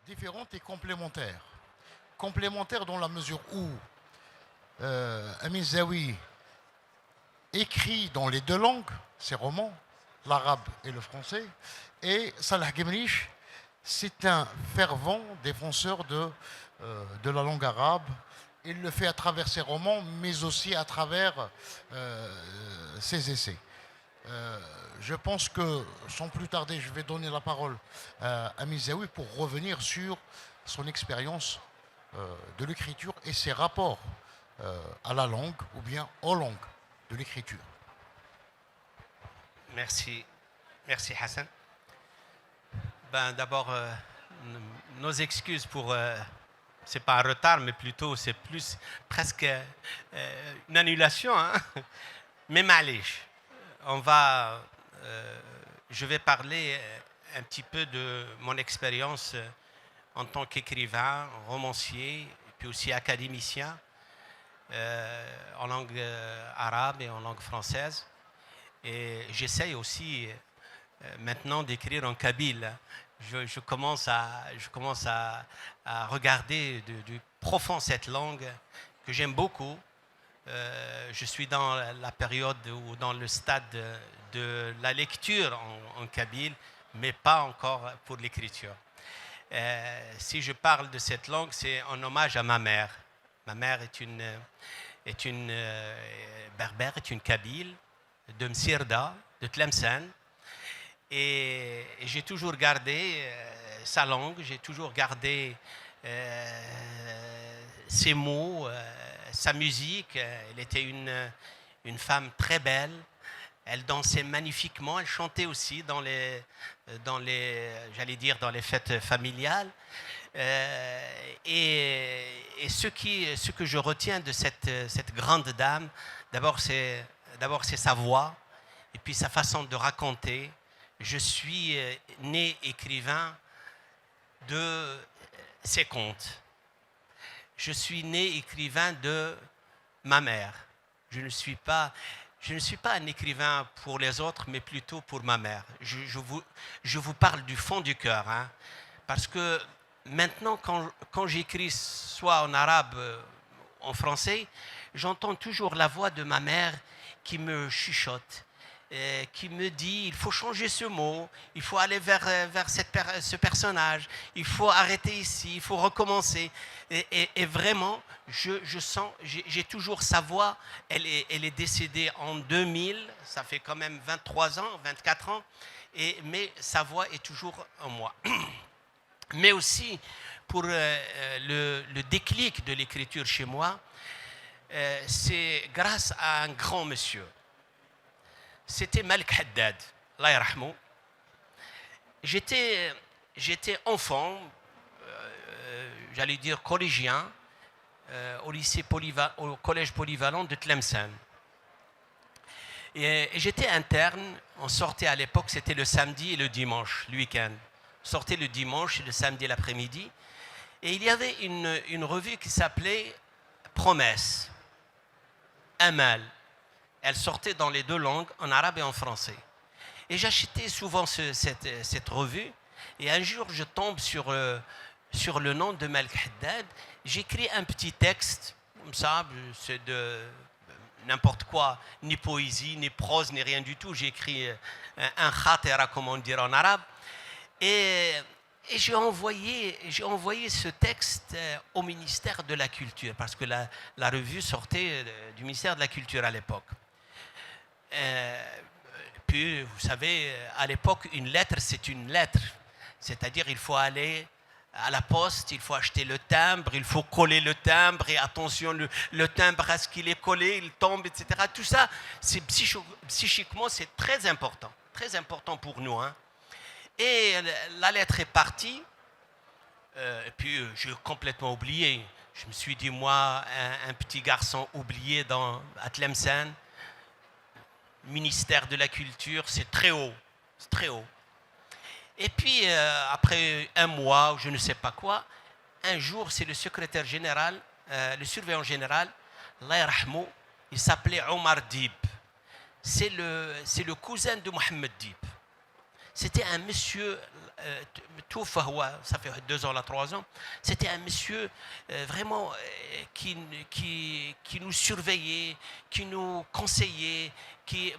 Différentes et complémentaires. Complémentaires dans la mesure où Amin Zawi écrit dans les deux langues ses romans, l'arabe et le français, et Salah Gemrich, c'est un fervent défenseur de la langue arabe. Il le fait à travers ses romans, mais aussi à travers ses essais. Je pense que, sans plus tarder, je vais donner la parole à Amin Zawi pour revenir sur son expérience de l'écriture et ses rapports à la langue ou bien aux langues de l'écriture. Merci. Merci Hassan. D'abord, nos excuses pour... c'est pas un retard, mais plutôt c'est plus presque une annulation. Hein? Mais معليش. Je vais parler un petit peu de mon expérience en tant qu'écrivain, romancier, et puis aussi académicien en langue arabe et en langue française. Et j'essaye aussi maintenant d'écrire en kabyle. Je commence à regarder du profond cette langue que j'aime beaucoup. Je suis dans la période ou dans le stade de la lecture en kabyle, mais pas encore pour l'écriture. Si je parle de cette langue, c'est en hommage à ma mère. Ma mère est une berbère, est une kabyle de Msirda, de Tlemcen. Et j'ai toujours gardé sa langue, j'ai toujours gardé ses mots, sa musique. Elle était une femme très belle. Elle dansait magnifiquement. Elle chantait aussi dans les j'allais dire, dans les fêtes familiales. Et ce que je retiens de cette grande dame, d'abord c'est sa voix, et puis sa façon de raconter. Je suis né écrivain de ses contes. Je suis né écrivain de ma mère. Je ne suis pas un écrivain pour les autres, mais plutôt pour ma mère. Je vous parle du fond du cœur, hein, parce que maintenant, quand j'écris soit en arabe, en français, j'entends toujours la voix de ma mère qui me chuchote, qui me dit il faut changer ce mot, il faut aller vers ce personnage, il faut arrêter ici, il faut recommencer. Et vraiment, je sens, j'ai toujours sa voix. Elle est décédée en 2000, ça fait quand même 23 ans, 24 ans, mais sa voix est toujours en moi. Mais aussi, pour le déclic de l'écriture chez moi, c'est grâce à un grand monsieur. C'était Malik Haddad, Allah yarhamou. J'étais enfant, j'allais dire collégien, au collège polyvalent de Tlemcen. Et j'étais interne, on sortait à l'époque, c'était le samedi et le dimanche, le week-end. On sortait le dimanche et le samedi l'après-midi. Et il y avait une revue qui s'appelait Promesse, Amal. Elle sortait dans les deux langues, en arabe et en français. Et j'achetais souvent cette revue. Et un jour, je tombe sur le nom de Malik Haddad. J'écris un petit texte, comme ça, c'est de n'importe quoi, ni poésie, ni prose, ni rien du tout. J'ai écrit un khatera, comme on dirait en arabe. Et j'ai envoyé ce texte au ministère de la Culture, parce que la revue sortait du ministère de la Culture à l'époque. Puis, vous savez, à l'époque, une lettre, c'est une lettre. C'est-à-dire, il faut aller à la poste, il faut acheter le timbre, il faut coller le timbre, et attention, le timbre, à ce qu'il est collé, il tombe, etc. Tout ça, c'est psychiquement, c'est très important pour nous. Hein. Et la lettre est partie, et puis j'ai complètement oublié. Je me suis dit, moi, un petit garçon oublié à Tlemcen, ministère de la Culture, c'est très haut. Et puis, après un mois, ou je ne sais pas quoi, un jour, c'est le secrétaire général, le surveillant général, Allah yarhamou, il s'appelait Omar Dib. C'est le cousin de Mohamed Dib. C'était un monsieur, ça fait 2 ans, là, 3 ans, c'était un monsieur vraiment qui nous surveillait, qui nous conseillait,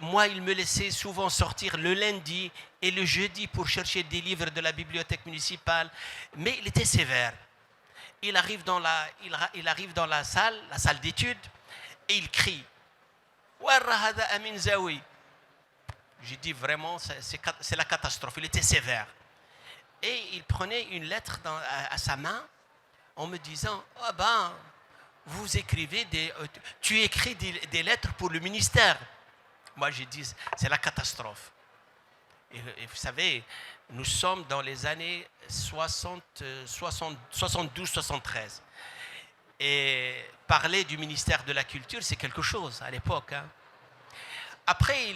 moi, il me laissait souvent sortir le lundi et le jeudi pour chercher des livres de la bibliothèque municipale, mais il était sévère. Il arrive dans la salle d'études, et il crie « Warra hada Amin Zawi ». J'ai dit vraiment, c'est la catastrophe. Il était sévère. Et il prenait une lettre à sa main en me disant « Ah ben, tu écris des lettres pour le ministère ». Moi, j'ai dit « C'est la catastrophe ». Et vous savez, nous sommes dans les années 72-73. Et parler du ministère de la Culture, c'est quelque chose à l'époque. Hein. Après,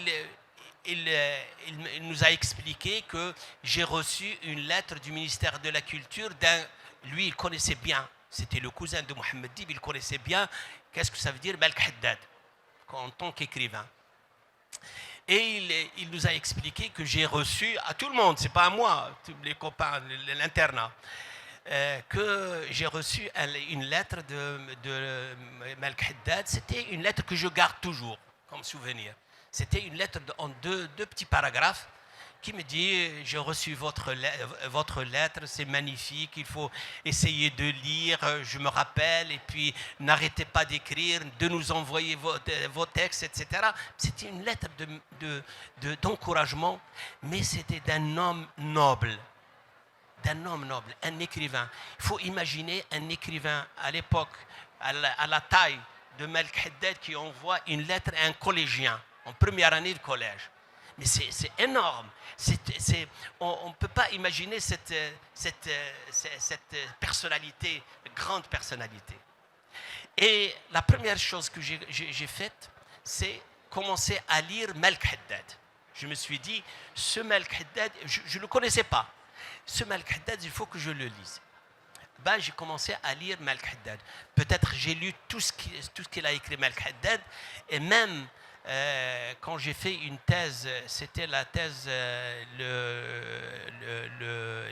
il nous a expliqué que j'ai reçu une lettre du ministère de la Culture lui, il connaissait bien, c'était le cousin de Mohamed Dib, il connaissait bien qu'est-ce que ça veut dire Malk Haddad en tant qu'écrivain. Et il nous a expliqué que j'ai reçu, à tout le monde, c'est pas à moi, tous les copains, l'internat, que j'ai reçu une lettre de Malk Haddad. C'était une lettre que je garde toujours comme souvenir. C'était une lettre en deux petits paragraphes qui me dit « J'ai reçu votre lettre, c'est magnifique, il faut essayer de lire, je me rappelle, et puis n'arrêtez pas d'écrire, de nous envoyer vos textes, etc. » C'était une lettre d'encouragement, mais c'était d'un homme noble, un écrivain. Il faut imaginer un écrivain à l'époque, à la taille de Malk Haddad, qui envoie une lettre à un collégien en première année de collège. Mais c'est énorme. On ne peut pas imaginer cette personnalité, grande personnalité. Et la première chose que j'ai faite, c'est commencer à lire Malk Haddad. Je me suis dit, ce Malk Haddad, je ne le connaissais pas. Ce Malk Haddad, il faut que je le lise. J'ai commencé à lire Malk Haddad. Peut-être j'ai lu tout ce qu'il a écrit Malk Haddad, et même quand j'ai fait une thèse, c'était la thèse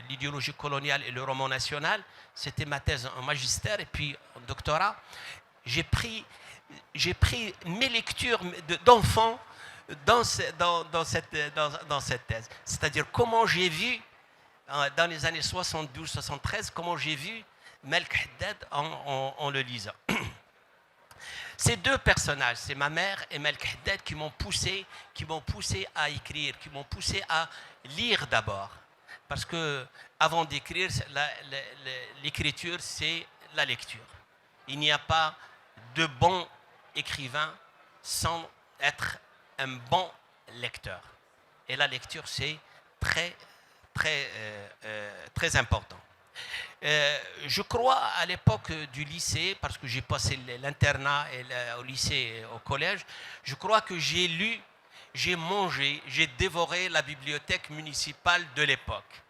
l'idéologie coloniale et le roman national, c'était ma thèse en magistère et puis en doctorat. J'ai pris mes lectures d'enfants dans cette thèse. C'est-à-dire comment j'ai vu, dans les années 72-73, comment j'ai vu Malk Haddad en le lisant. Ces deux personnages, c'est ma mère et Malk Haddad, qui m'ont poussé à écrire, qui m'ont poussé à lire d'abord. Parce que avant d'écrire, l'écriture, c'est la lecture. Il n'y a pas de bon écrivain sans être un bon lecteur. Et la lecture, c'est très important. Je crois à l'époque du lycée, parce que j'ai passé l'internat au lycée et au collège, je crois que j'ai lu, j'ai mangé, j'ai dévoré la bibliothèque municipale de l'époque.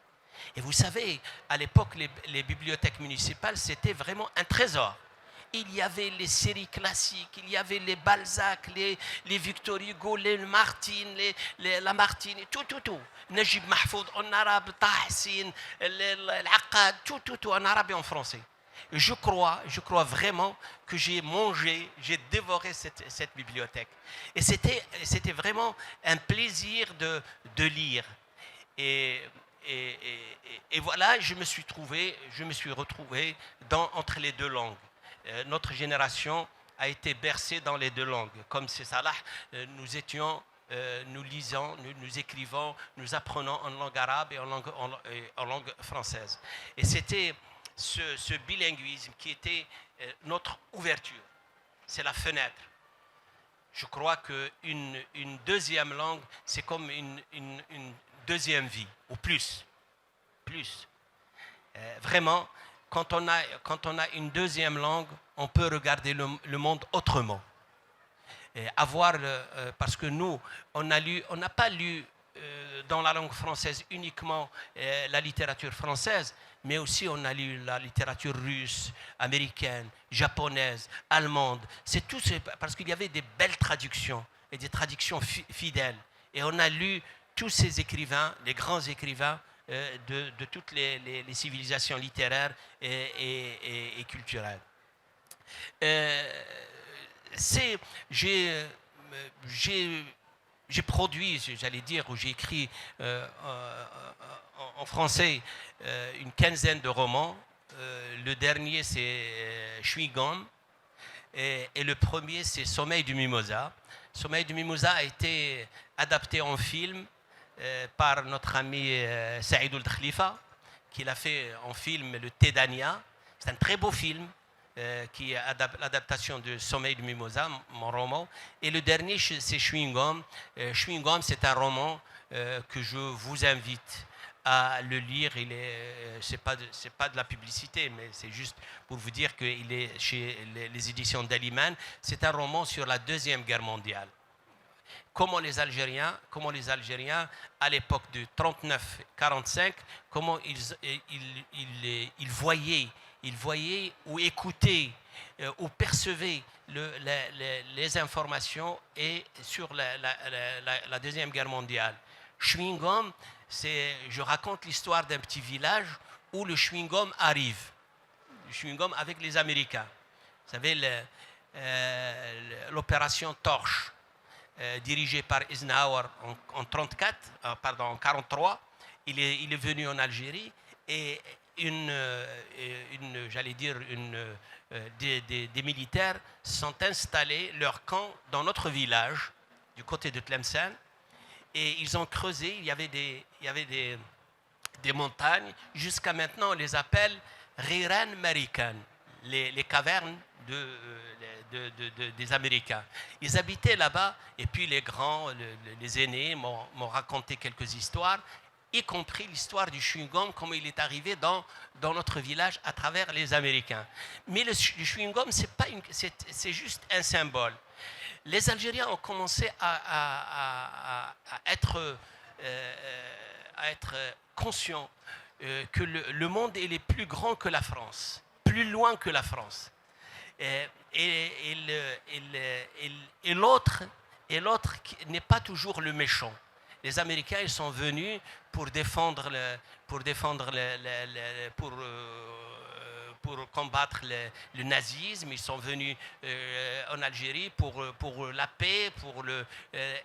Et vous savez, à l'époque, les bibliothèques municipales, c'était vraiment un trésor. Il y avait les séries classiques, il y avait les Balzac, les Victor Hugo, les Martine, Lamartine, tout. Najib Mahfoud en arabe, Tahsin, l'Aqad, tout en arabe et en français. Et je crois vraiment que j'ai dévoré cette bibliothèque. Et c'était vraiment un plaisir de lire. Et voilà, je me suis retrouvé entre les deux langues. Notre génération a été bercée dans les deux langues. Comme c'est Salah, nous lisons, nous écrivons, nous apprenons en langue arabe et en langue française. Et c'était ce bilinguisme qui était notre ouverture. C'est la fenêtre. Je crois qu'une deuxième langue, c'est comme une deuxième vie, ou plus. Vraiment, quand on a une deuxième langue, on peut regarder le monde autrement. Parce que nous, on n'a pas lu dans la langue française uniquement la littérature française, mais aussi on a lu la littérature russe, américaine, japonaise, allemande. C'est tout parce qu'il y avait des belles traductions et des traductions fidèles. Et on a lu tous ces écrivains, les grands écrivains de toutes les civilisations littéraires et culturelles. J'ai produit, j'allais dire, ou j'ai écrit en français une quinzaine de romans. Le dernier, c'est Chewing-Gum. Et le premier, c'est Sommeil du Mimosa. Sommeil du Mimosa a été adapté en film par notre ami Saïd Ould Khalifa, qui l'a fait en film Le Tédania. C'est un très beau film qui est l'adaptation de Sommeil du Mimosa, mon roman. Et le dernier, c'est Chewing-Gum. Chewing-Gum, c'est un roman que je vous invite à le lire. C'est pas de la publicité, mais c'est juste pour vous dire qu'il est chez les éditions Daliman. C'est un roman sur la Deuxième Guerre mondiale. Comment les Algériens, à l'époque de 39-45, comment ils voyaient ou écoutaient ou percevaient les informations et sur la Deuxième Guerre mondiale. Chewing-Gum, je raconte l'histoire d'un petit village où le chewing-gum arrive. Le chewing-gum avec les Américains. Vous savez, l'opération Torche, dirigée par Eisenhower en 43, il est venu en Algérie et des militaires sont installés leur camp dans notre village, du côté de Tlemcen, et ils ont creusé, il y avait des montagnes, jusqu'à maintenant on les appelle Riran Marikan, les cavernes des Américains. Ils habitaient là-bas, et puis les grands, les aînés m'ont raconté quelques histoires, y compris l'histoire du chewing-gum, comment il est arrivé dans notre village à travers les Américains. Mais le chewing-gum, c'est juste un symbole. Les Algériens ont commencé à être conscients que le monde est plus grand que la France, plus loin que la France. Et l'autre n'est pas toujours le méchant. Les Américains, ils sont venus pour combattre le nazisme. Ils sont venus en Algérie pour la paix,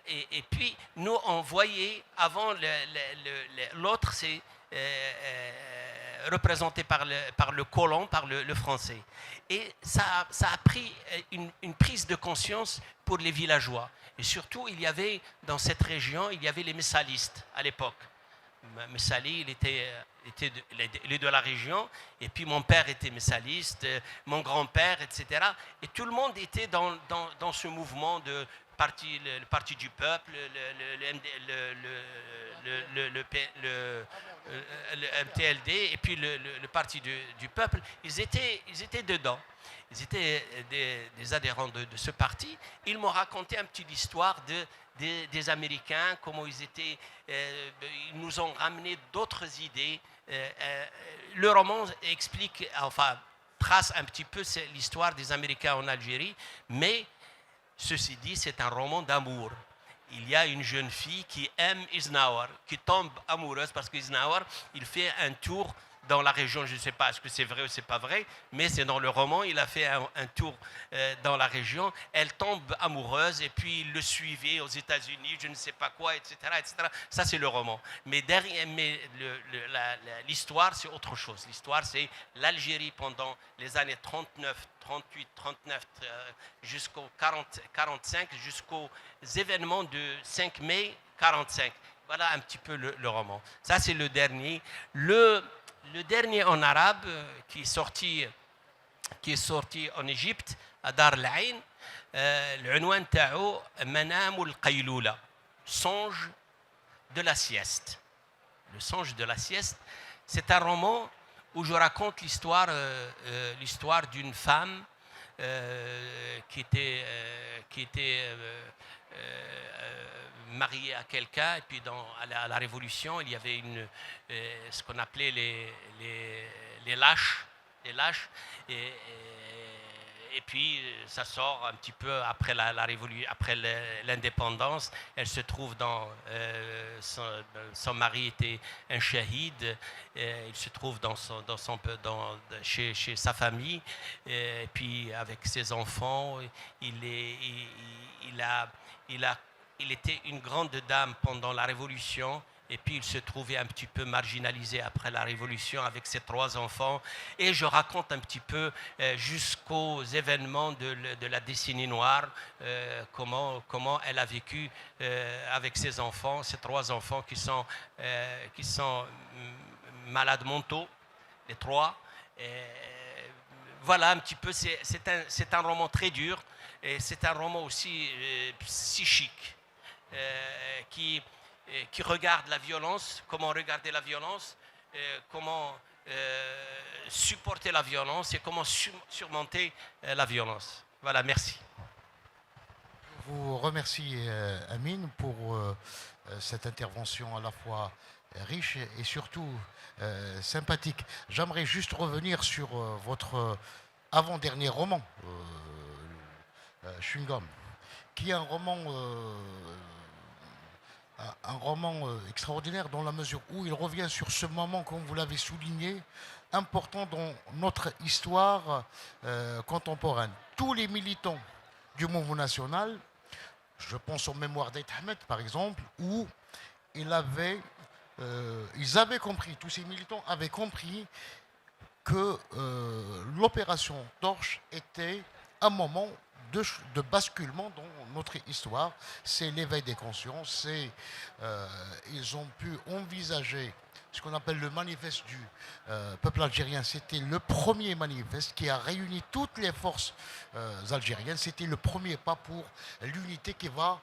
et puis nous on voyait avant l'autre, c'est représenté par le colon, par le français. Et ça a pris une prise de conscience pour les villageois. Et surtout, il y avait dans cette région, il y avait les messalistes à l'époque. Messali, il est de la région, et puis mon père était messaliste, mon grand-père, etc. Et tout le monde était dans ce mouvement de le parti du peuple, le MTLD, et puis le parti du peuple. Ils étaient dedans. Ils étaient des adhérents de ce parti. Ils m'ont raconté un petit histoire des Américains, comment ils nous ont ramené d'autres idées. Le roman trace un petit peu l'histoire des Américains en Algérie, mais ceci dit, c'est un roman d'amour. Il y a une jeune fille qui aime Eisenhower, qui tombe amoureuse parce qu'Eisenhower, il fait un tour dans la région, je ne sais pas est-ce que c'est vrai ou c'est pas vrai, mais c'est dans le roman, il a fait un tour dans la région, elle tombe amoureuse et puis il le suivait aux États-Unis, je ne sais pas quoi, etc. etc. Ça, c'est le roman. Mais l'histoire, c'est autre chose. L'histoire, c'est l'Algérie pendant les années 39, 38, 39, jusqu'au 45, jusqu'aux événements de 5 mai 45. Voilà un petit peu le roman. Ça, c'est le dernier. Le dernier en arabe qui est sorti en Égypte, à Dar al-Ain, l'unwan ta'o Manam al-Qayloula, songe de la sieste. Le songe de la sieste, c'est un roman où je raconte l'histoire d'une femme marié à quelqu'un, et puis à la Révolution, il y avait ce qu'on appelait les lâches, et puis ça sort un petit peu après la révolution, après l'indépendance. Elle se trouve son mari était un shahid, il se trouve chez sa famille, et puis avec ses enfants, il était une grande dame pendant la Révolution, et puis il se trouvait un petit peu marginalisé après la Révolution avec ses 3 enfants. Et je raconte un petit peu jusqu'aux événements de la décennie noire, comment elle a vécu avec ses enfants, ses 3 enfants qui sont malades mentaux, les 3. Voilà un petit peu, c'est un roman très dur, et c'est un roman aussi psychique, qui regarde la violence, comment regarder la violence, comment supporter la violence et comment surmonter la violence. Voilà, merci. Je vous remercie, Amine, pour cette intervention à la fois riche et surtout sympathique. J'aimerais juste revenir sur votre avant-dernier roman, Chewing-Gum, qui est un roman extraordinaire dans la mesure où il revient sur ce moment, comme vous l'avez souligné, important dans notre histoire contemporaine. Tous les militants du mouvement national, je pense aux mémoires d'Aït Ahmed par exemple, où ils avaient compris, tous ces militants avaient compris que l'opération Torche était un moment de basculement dans notre histoire. C'est l'éveil des consciences, ils ont pu envisager ce qu'on appelle le manifeste du peuple algérien. C'était le premier manifeste qui a réuni toutes les forces algériennes. C'était le premier pas pour l'unité qui va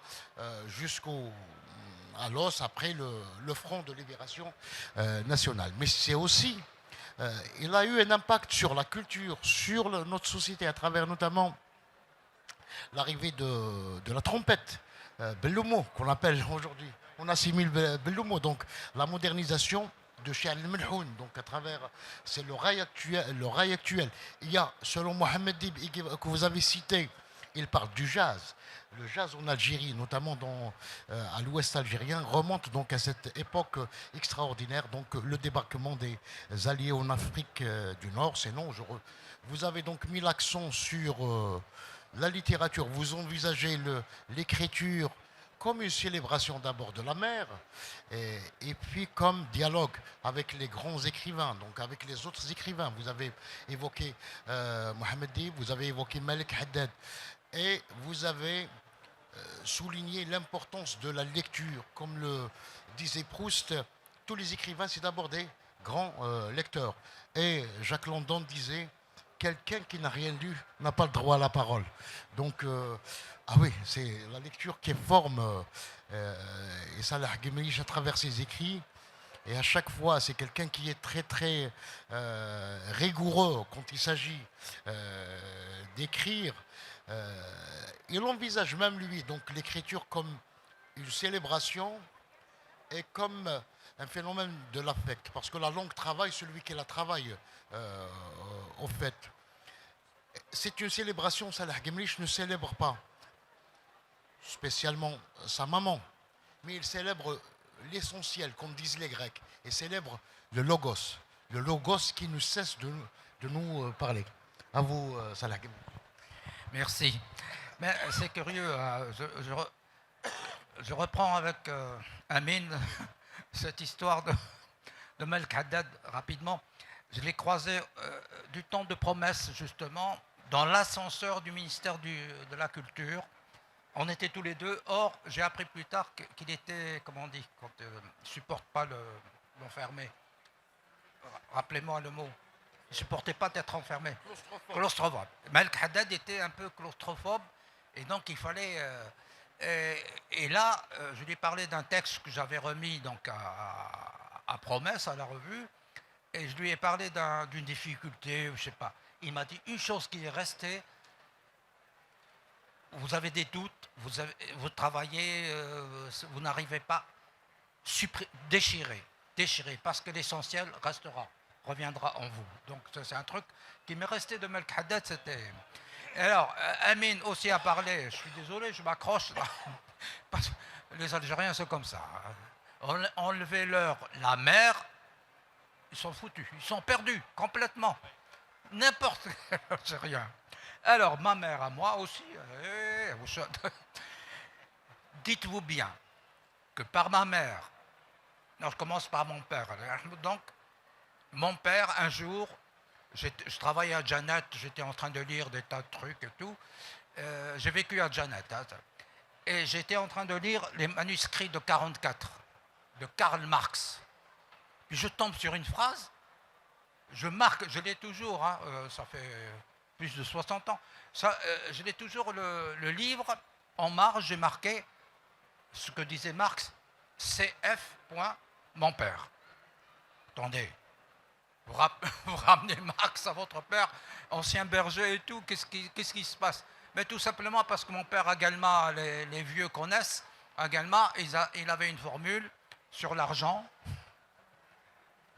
à l'os après le front de libération nationale. Mais c'est aussi, il a eu un impact sur la culture, sur notre société, à travers notamment l'arrivée de la trompette, Bellomo, qu'on appelle aujourd'hui. On assimile Bellomo, donc la modernisation de Cheikh al-Melhoun, donc à travers, c'est le rail actuel. Il y a, selon Mohamed Dib, que vous avez cité, il parle du jazz. Le jazz en Algérie, notamment à l'ouest algérien, remonte donc à cette époque extraordinaire, donc le débarquement des Alliés en Afrique du Nord. Vous avez donc mis l'accent sur la littérature. Vous envisagez l'écriture comme une célébration d'abord de la mer, et puis comme dialogue avec les grands écrivains, donc avec les autres écrivains. Vous avez évoqué Mohamed Dib, vous avez évoqué Malik Haddad, et vous avez souligné l'importance de la lecture. Comme le disait Proust, tous les écrivains, c'est d'abord des grands lecteurs. Et Jacques London disait, quelqu'un qui n'a rien lu n'a pas le droit à la parole. Donc, ah oui, c'est la lecture qui forme, et Salah Gemelich à travers ses écrits. Et à chaque fois, c'est quelqu'un qui est très très rigoureux quand il s'agit d'écrire. Il envisage même lui donc l'écriture comme une célébration et comme un phénomène de l'affect, parce que la langue travaille celui qui la travaille au fait. C'est une célébration. Salah Gemelich ne célèbre pas spécialement sa maman, mais il célèbre l'essentiel, comme disent les Grecs, et célèbre le logos qui ne cesse de nous parler. À vous, Salah Gemelich. Merci. Mais c'est curieux, je reprends avec Amine cette histoire de Malik Haddad rapidement. Je l'ai croisé du temps de promesse, justement, dans l'ascenseur du ministère de la Culture. On était tous les deux. Or, j'ai appris plus tard qu'il était, comment on dit, quand il ne supporte pas l'enfermé. Rappelez-moi le mot. Il ne supportait pas d'être enfermé. Claustrophobe. Malik Haddad était un peu claustrophobe, et donc il fallait... et là, je lui ai parlé d'un texte que j'avais remis donc, à Promesse, à la revue, et je lui ai parlé d'une difficulté, je ne sais pas. Il m'a dit une chose qui est restée, vous avez des doutes, vous travaillez, vous n'arrivez pas, déchirez, parce que l'essentiel reviendra en vous. Donc ça, c'est un truc qui m'est resté de Malek Haddad, c'était... Et alors, Amin aussi a parlé, je suis désolé, je m'accroche là, parce que les Algériens, c'est comme ça. Enlevez-leur la mer, ils sont foutus, ils sont perdus complètement. N'importe quel Algérien. Alors, ma mère à moi aussi, dites-vous bien que par ma mère, non, je commence par mon père. Donc, mon père, un jour, je travaillais à Janet, j'étais en train de lire des tas de trucs et tout. J'ai vécu à Janet. Hein, et j'étais en train de lire les manuscrits de 44, de Karl Marx. Puis je tombe sur une phrase, je marque, je l'ai toujours, hein, ça fait plus de 60 ans, je l'ai toujours le livre, en marge, j'ai marqué ce que disait Marx, CF. Mon père. Attendez, vous ramenez Marx à votre père, ancien berger et tout, qu'est-ce qui se passe? Mais tout simplement parce que mon père, également, les vieux connaissent, également, il avait une formule sur l'argent,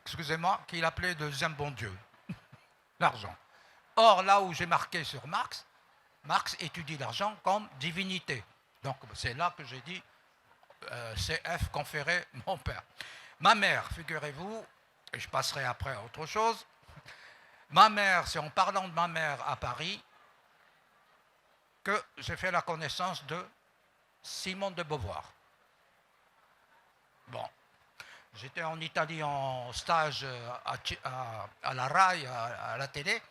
excusez-moi, qu'il appelait deuxième bon Dieu, l'argent. Or, là où j'ai marqué sur Marx, Marx étudie l'argent comme divinité. Donc, c'est là que j'ai dit CF conféré mon père. Ma mère, figurez-vous, et je passerai après à autre chose, ma mère, c'est en parlant de ma mère à Paris que j'ai fait la connaissance de Simone de Beauvoir. Bon, j'étais en Italie en stage à la RAI, à la télé,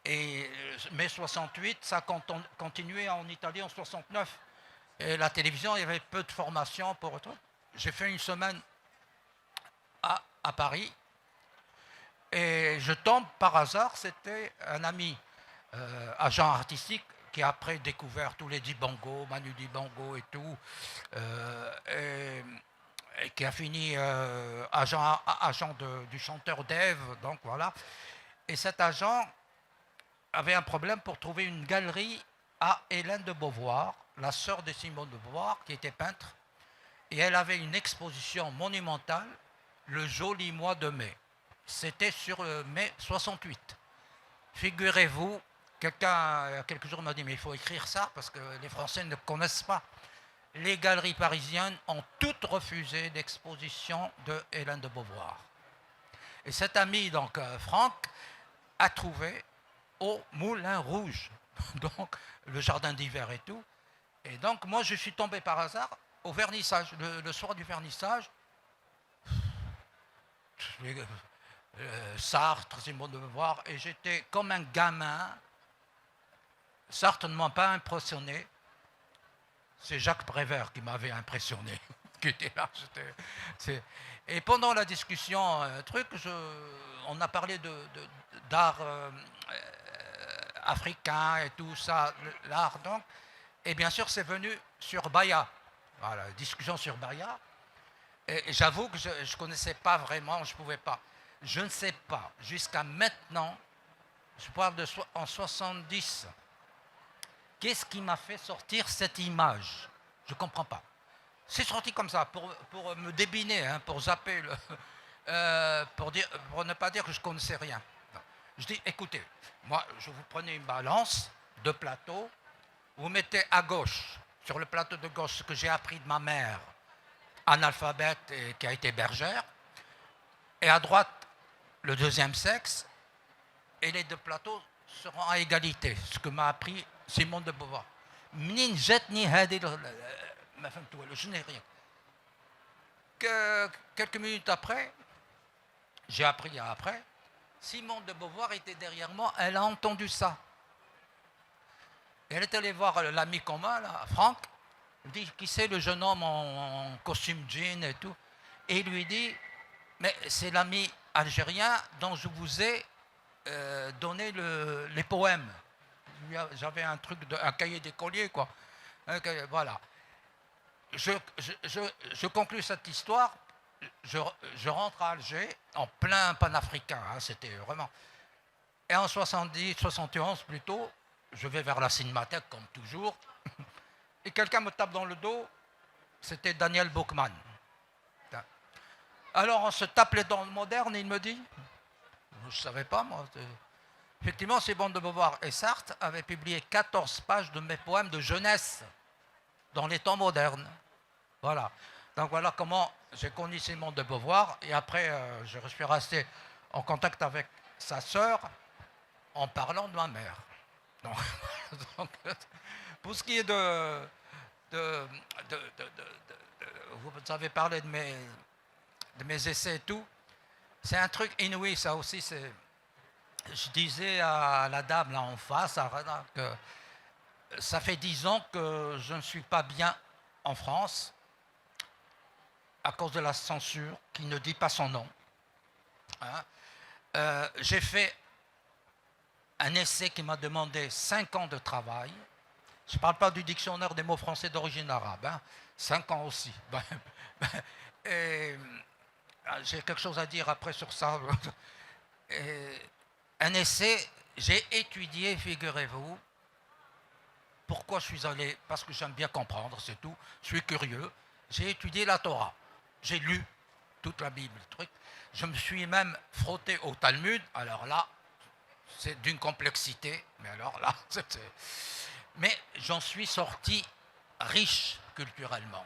et mai 68, ça a continué en Italie en 69. Et la télévision, il y avait peu de formation pour autre. J'ai fait une semaine à Paris, et je tombe par hasard, c'était un ami agent artistique qui a après découvert tous les Dibango, Manu Dibango et tout, et qui a fini agent du chanteur Dave, donc voilà. Et cet agent avait un problème pour trouver une galerie à Hélène de Beauvoir, la sœur de Simone de Beauvoir, qui était peintre, et elle avait une exposition monumentale le joli mois de mai. C'était sur mai 68. Figurez-vous, quelqu'un, il y a quelques jours, m'a dit, mais il faut écrire ça, parce que les Français ne connaissent pas. Les galeries parisiennes ont toutes refusé l'exposition de Hélène de Beauvoir. Et cet ami, donc Franck, a trouvé au Moulin Rouge, donc le jardin d'hiver et tout. Et donc moi je suis tombé par hasard au vernissage, le soir du vernissage, Sartre, Simone de Beauvoir, et j'étais comme un gamin, certainement pas impressionné. C'est Jacques Prévert qui m'avait impressionné, qui était là. Et pendant la discussion, on a parlé d'art africain et tout ça, l'art donc. Et bien sûr, c'est venu sur Baïa. Voilà, discussion sur Baïa. Et j'avoue que je ne connaissais pas vraiment, je ne pouvais pas. Je ne sais pas, jusqu'à maintenant, je parle en 70, qu'est-ce qui m'a fait sortir cette image? Je ne comprends pas. C'est sorti comme ça, pour me débiner, hein, pour zapper, pour ne pas dire que je ne connaissais rien. Non. Je dis, écoutez, moi, je vous prenais une balance de plateau, vous mettez à gauche, sur le plateau de gauche, ce que j'ai appris de ma mère, analphabète et qui a été bergère, et à droite, le deuxième sexe, et les deux plateaux seront à égalité, ce que m'a appris Simone de Beauvoir. Je n'ai rien. Quelques minutes après, j'ai appris après, Simone de Beauvoir était derrière moi, elle a entendu ça. Et elle est allée voir l'ami commun, là, Franck, il dit, qui c'est le jeune homme en costume jean et tout, et il lui dit, mais c'est l'ami algérien dont je vous ai donné les poèmes. J'avais un cahier d'écolier, quoi. Voilà. Je conclus cette histoire. Je rentre à Alger en plein panafricain. Hein, c'était vraiment. Et en 70, 71 plutôt, je vais vers la cinémathèque comme toujours, et quelqu'un me tape dans le dos, c'était Daniel Boukman. Alors on se tape les dents modernes, il me dit, je ne savais pas moi. Effectivement, Simone de Beauvoir et Sartre avaient publié 14 pages de mes poèmes de jeunesse dans les temps modernes. Voilà. Donc voilà comment j'ai connu Simone de Beauvoir, et après je suis resté en contact avec sa sœur en parlant de ma mère. Donc, donc, pour ce qui est vous avez parlé de mes essais et tout, c'est un truc inouï, ça aussi. Je disais à la dame là en face, à Rana, que ça fait 10 ans que je ne suis pas bien en France à cause de la censure qui ne dit pas son nom. Hein. J'ai fait un essai qui m'a demandé 5 ans de travail. Je ne parle pas du dictionnaire des mots français d'origine arabe. Hein. 5 ans aussi. Et j'ai quelque chose à dire après sur ça. Et un essai, j'ai étudié, figurez-vous, pourquoi je suis allé, parce que j'aime bien comprendre, c'est tout, je suis curieux. J'ai étudié la Torah, j'ai lu toute la Bible, truc. Je me suis même frotté au Talmud, alors là, c'est d'une complexité, mais alors là, mais j'en suis sorti riche culturellement.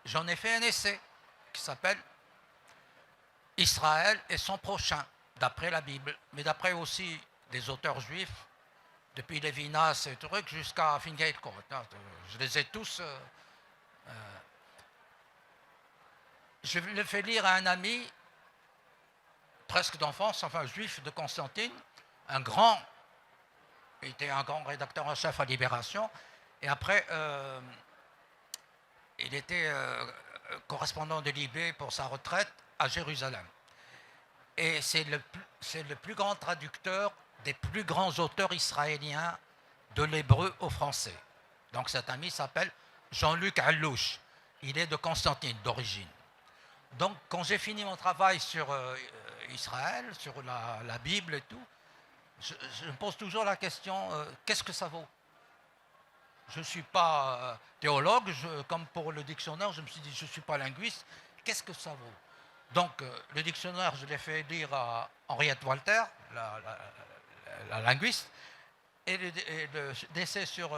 J'en ai fait un essai qui s'appelle Israël et son prochain, d'après la Bible, mais d'après aussi des auteurs juifs, depuis Lévinas et trucs jusqu'à Fingate Court. Je les ai tous. Je le fais lire à un ami, presque d'enfance, enfin juif de Constantine, il était un grand rédacteur en chef à Libération, et après, il était correspondant de Libé pour sa retraite à Jérusalem. Et c'est le plus grand traducteur des plus grands auteurs israéliens de l'hébreu au français. Donc cet ami s'appelle Jean-Luc Allouche. Il est de Constantine d'origine. Donc quand j'ai fini mon travail sur Israël, sur la Bible et tout, je me pose toujours la question, qu'est-ce que ça vaut? Je ne suis pas théologue, comme pour le dictionnaire, je me suis dit, je ne suis pas linguiste, qu'est-ce que ça vaut? Donc, le dictionnaire, je l'ai fait lire à Henriette Walter, la linguiste, et l'essai sur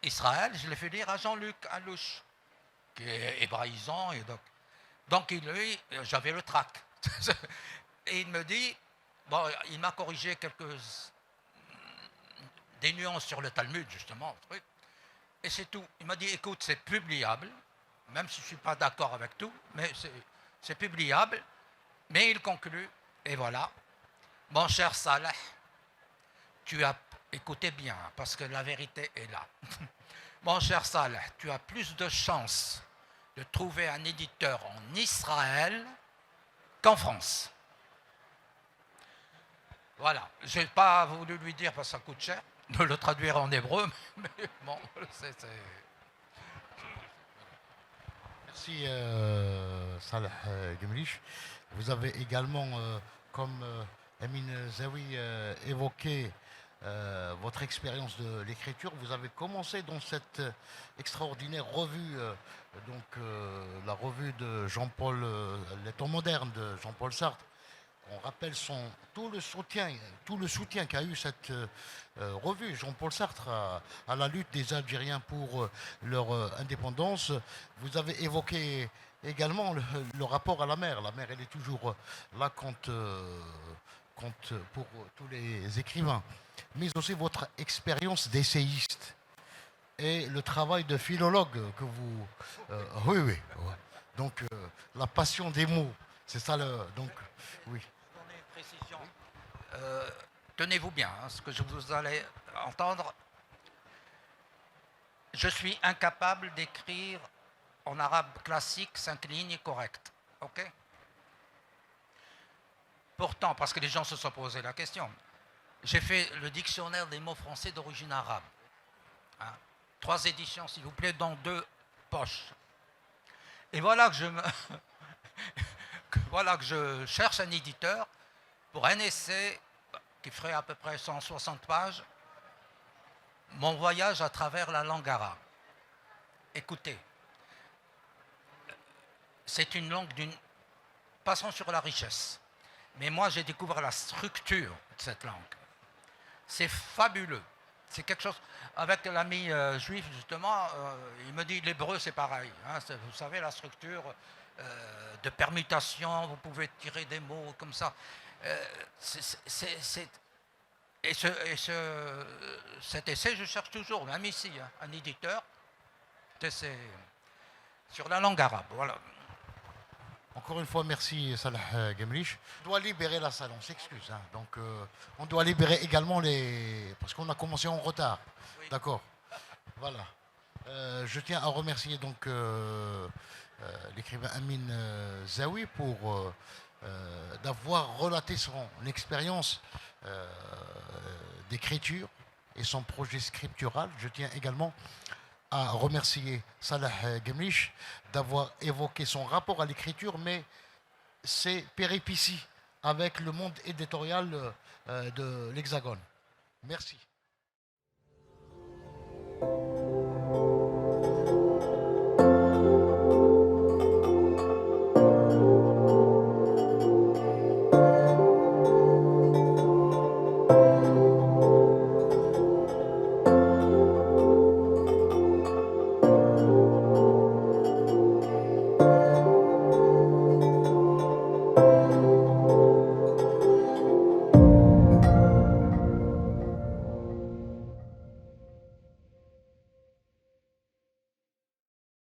Israël, je l'ai fait lire à Jean-Luc Allouche, qui est hébraïsant. Et donc lui, j'avais le trac. Et il me dit, bon, il m'a corrigé des nuances sur le Talmud, justement, et c'est tout. Il m'a dit, écoute, c'est publiable, même si je ne suis pas d'accord avec tout, mais c'est publiable. Mais il conclut, et voilà, mon cher Saleh, tu as écouté bien, parce que la vérité est là. Mon cher Saleh, tu as plus de chances de trouver un éditeur en Israël qu'en France. Voilà, je n'ai pas voulu lui dire, parce que ça coûte cher, de le traduire en hébreu, mais bon, c'est... Merci Salah Gemlich. Vous avez également, comme Amin Zawi, évoqué votre expérience de l'écriture. Vous avez commencé dans cette extraordinaire revue, la revue de Jean-Paul, Les temps modernes de Jean-Paul Sartre. On rappelle tout le soutien qu'a eu cette revue, Jean-Paul Sartre, à la lutte des Algériens pour leur indépendance. Vous avez évoqué également le rapport à la mer. La mer, elle est toujours là pour tous les écrivains. Mais aussi votre expérience d'essayiste et le travail de philologue que vous... oui. Ouais. Donc, la passion des mots, c'est ça donc, oui. Précision. Tenez-vous bien, hein, ce que vous allez entendre. Je suis incapable d'écrire en arabe classique 5 lignes correctes. Ok? Pourtant, parce que les gens se sont posé la question, j'ai fait le dictionnaire des mots français d'origine arabe. Hein, 3 éditions, s'il vous plaît, dans 2 poches. Et voilà que je cherche un éditeur pour un essai qui ferait à peu près 160 pages, Mon voyage à travers la langue arabe. Écoutez, c'est une langue d'une... Passons sur la richesse. Mais moi, j'ai découvert la structure de cette langue. C'est fabuleux. C'est quelque chose... Avec l'ami juif, justement, il me dit l'hébreu, c'est pareil. Hein, vous savez, la structure de permutation, vous pouvez tirer des mots comme ça. Cet essai, je cherche toujours, même ici, hein, un éditeur, c'est sur la langue arabe. Voilà. Encore une fois, merci Salah Gemlich. On doit libérer la salle, on s'excuse. Hein. Donc, on doit libérer également les... Parce qu'on a commencé en retard. Oui. D'accord. Voilà. Je tiens à remercier donc l'écrivain Amin Zawi pour d'avoir relaté son expérience d'écriture et son projet scriptural. Je tiens également à remercier Salah Gemlich d'avoir évoqué son rapport à l'écriture, mais ses péripéties avec le monde éditorial de l'Hexagone. Merci.